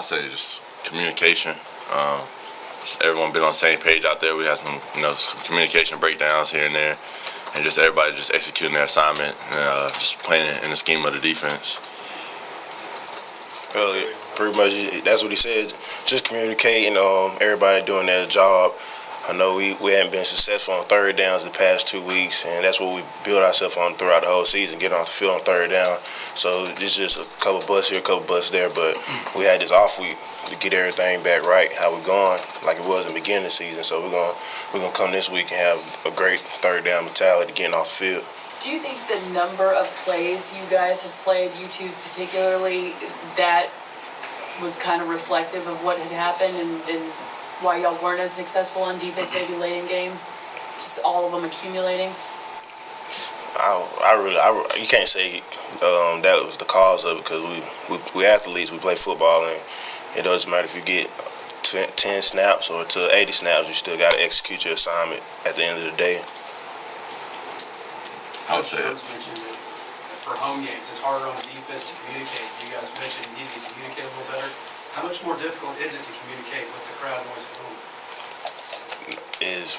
I say just communication. Everyone been on the same page out there. We had some, some communication breakdowns here and there, and just everybody just executing their assignment and just playing in the scheme of the defense. Pretty much, that's what he said. Just communicating. Everybody doing their job. I know we haven't been successful on third downs the past 2 weeks, and that's what we build ourselves on throughout the whole season, get on the field on third down. So it's just a couple busts here, a couple busts there, but we had this off week to get everything back right, how we're going, like it was in the beginning of the season. So we're gonna come this week and have a great third down mentality getting off the field. Do you think the number of plays you guys have played, you two particularly, that was kind of reflective of what had happened and why y'all weren't as successful on defense maybe late in games? Just all of them accumulating? You can't say that was the cause of it, because we athletes, we play football, and it doesn't matter if you get 10 snaps or to 80 snaps, you still got to execute your assignment at the end of the day. I would say for home games, it's harder on the defense to communicate. You guys mentioned you need to communicate a little better. How much more difficult is it to communicate with the crowd noise at home?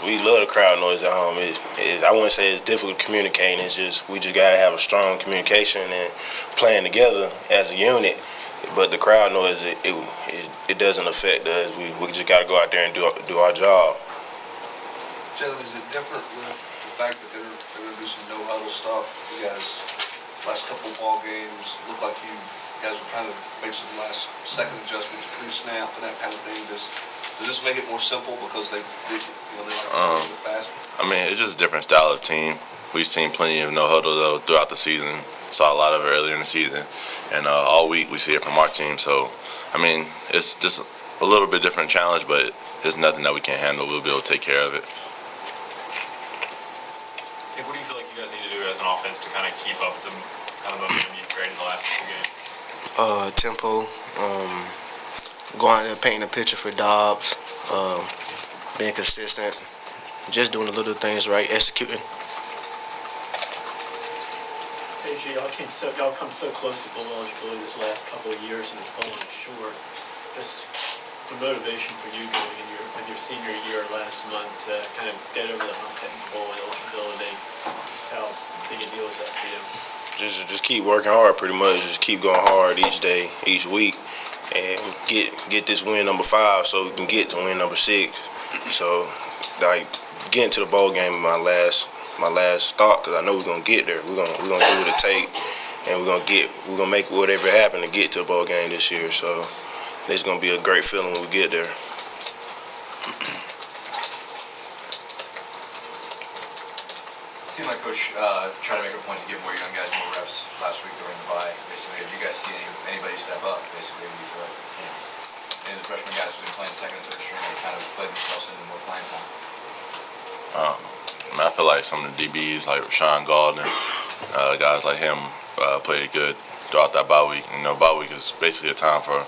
We love the crowd noise at home. I wouldn't say it's difficult communicating. It's just we just got to have a strong communication and playing together as a unit. But the crowd noise, it doesn't affect us. We just got to go out there and do our job. Jalen, is it different with the fact that they're going to do some no-huddle stuff? You guys, last couple of ball games, look like you guys were trying to make some last-second adjustments pre-snap and that kind of thing. Does this make it more simple because they like to do it faster? I mean, it's just a different style of team. We've seen plenty of no-huddle though throughout the season. Saw a lot of it earlier in the season, and all week we see it from our team. So, I mean, it's just a little bit different challenge, but it's nothing that we can't handle. We'll be able to take care of it. Hey, what do you feel like you guys need to do as an offense to kind of keep up the kind of momentum you've created the last 2 games? Tempo, going there painting a picture for Dobbs, being consistent, just doing the little things right, executing. AJ, y'all come so close to bowl eligibility this last couple of years and have fallen short. Just the motivation for you going in your senior year last month to kind of get over the hump at bowl eligibility. Just how big a deal is that for you? Just keep working hard, pretty much. Just keep going hard each day, each week, and get this win number 5 so we can get to win number 6. So, like, getting to the bowl game is my last thought, because I know we're gonna get there. We're gonna do what it takes, and we're gonna make whatever happen to get to a bowl game this year. So, it's gonna be a great feeling when we get there. It seemed like Coach tried to make a point to give more young guys more reps last week during the bye. Basically, have you guys seen anybody step up? Basically, do you feel like any of the freshman guys who've been playing second and third string have kind of played themselves into more playing time? I feel like some of the DBs, like Rashawn Galdon, guys like him, played good throughout that bye week. Bye week is basically a time for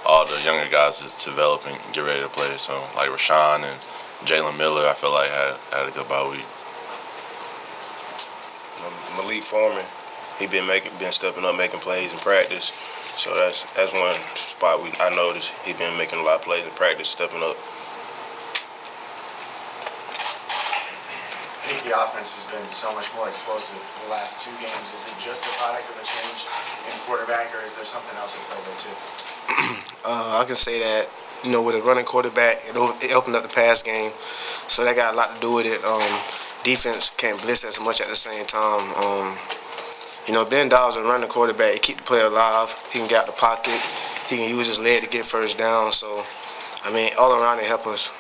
all the younger guys to develop and get ready to play. So, like Rashawn and Jalen Miller, I feel like had a good bye week. Malik Foreman, he been stepping up, making plays in practice. So that's one spot I noticed he been making a lot of plays in practice, stepping up. I think the offense has been so much more explosive the last 2 games. Is it just a product of a change in quarterback, or is there something else at play there too? I can say that, with a running quarterback, it opened up the pass game, so that got a lot to do with it. Defense can't blitz as much at the same time. Ben Dobbs, a running quarterback, he keep the player alive. He can get out the pocket. He can use his leg to get first down. So, all around it help us.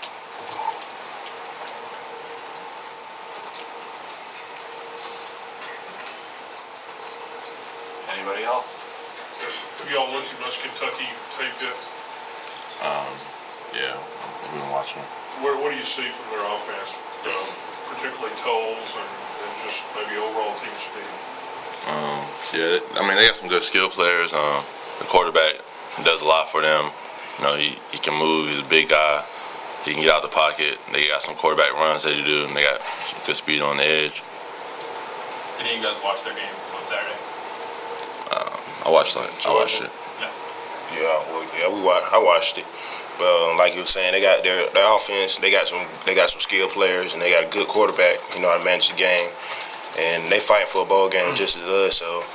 Anybody else? Have y'all looked at much Kentucky tape yet? Yeah, we've been watching. What do you see from their offense, particularly tolls and just maybe overall team speed? Yeah, they got some good skill players. The quarterback does a lot for them. He can move. He's a big guy. He can get out the pocket. They got some quarterback runs that he do, and they got some good speed on the edge. Did you guys watch their game on Saturday? I watched it. Yeah. I watched it. But like you were saying, they got their offense. They got some skilled players, and they got a good quarterback. You know how to manage the game, and they fighting for a ball game just as us. So,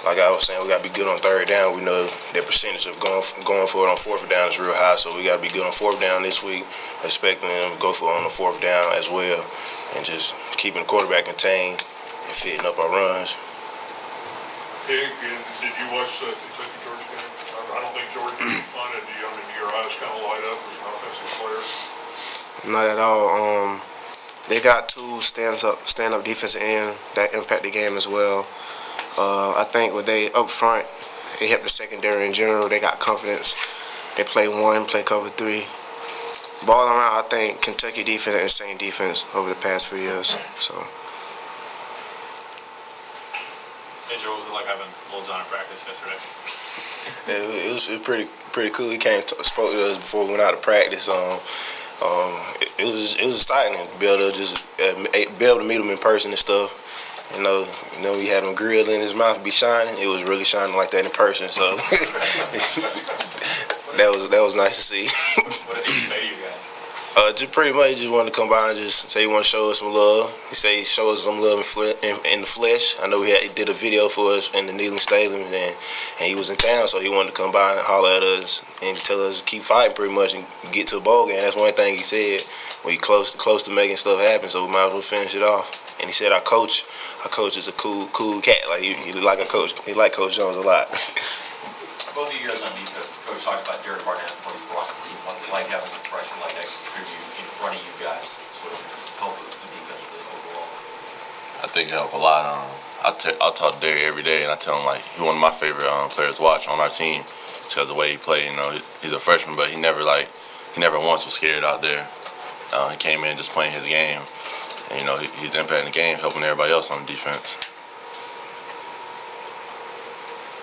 like I was saying, we got to be good on third down. We know their percentage of going for it on fourth down is real high, so we got to be good on fourth down this week. Expecting them to go for it on the fourth down as well, and just keeping the quarterback contained and fitting up our runs. Hey, did you watch the Kentucky-Georgia game? I don't think Georgia was fun. I mean, your eyes kind of light up as an offensive player. Not at all. They got two stand-up defensive end that impact the game as well. I think when they up front, it helped the secondary in general. They got confidence. They play one, play cover three. Ball around, I think Kentucky defense, insane defense over the past few years. So. Hey Joe, what was it like having Lil John in practice yesterday? It was pretty cool. He came spoke to us before we went out to practice. It was exciting to be able to meet him in person and stuff. You know, we had him grilled in his mouth, be shining. It was really shining like that in person. So that was nice to see. What did he say to you guys? Just pretty much just wanted to come by and just say he want to show us some love. He said he showed us some love in the flesh. I know he did a video for us in the Neyland Stadium, and he was in town, so he wanted to come by and holler at us and tell us to keep fighting pretty much and get to a bowl game. That's one thing he said. We close to making stuff happen, so we might as well finish it off. And he said our coach is a cool cat. Like he like a coach. He like Coach Jones a lot. Both of you guys on defense, Coach talked about Derek Barnett and what he's brought to the team. What's it like having a freshman like that contribute in front of you guys, sort of help with the defense overall? I think it helped a lot. I talk to Derek every day, and I tell him like he's one of my favorite players to watch on our team because the way he played. You know, he's a freshman, but he never once was scared out there. He came in just playing his game, and you know he's impacting the game, helping everybody else on the defense.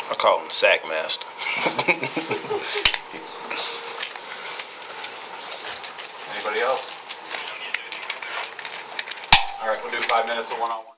I call him Sack Master. Anybody else? All right, we'll do 5 minutes of one-on-one.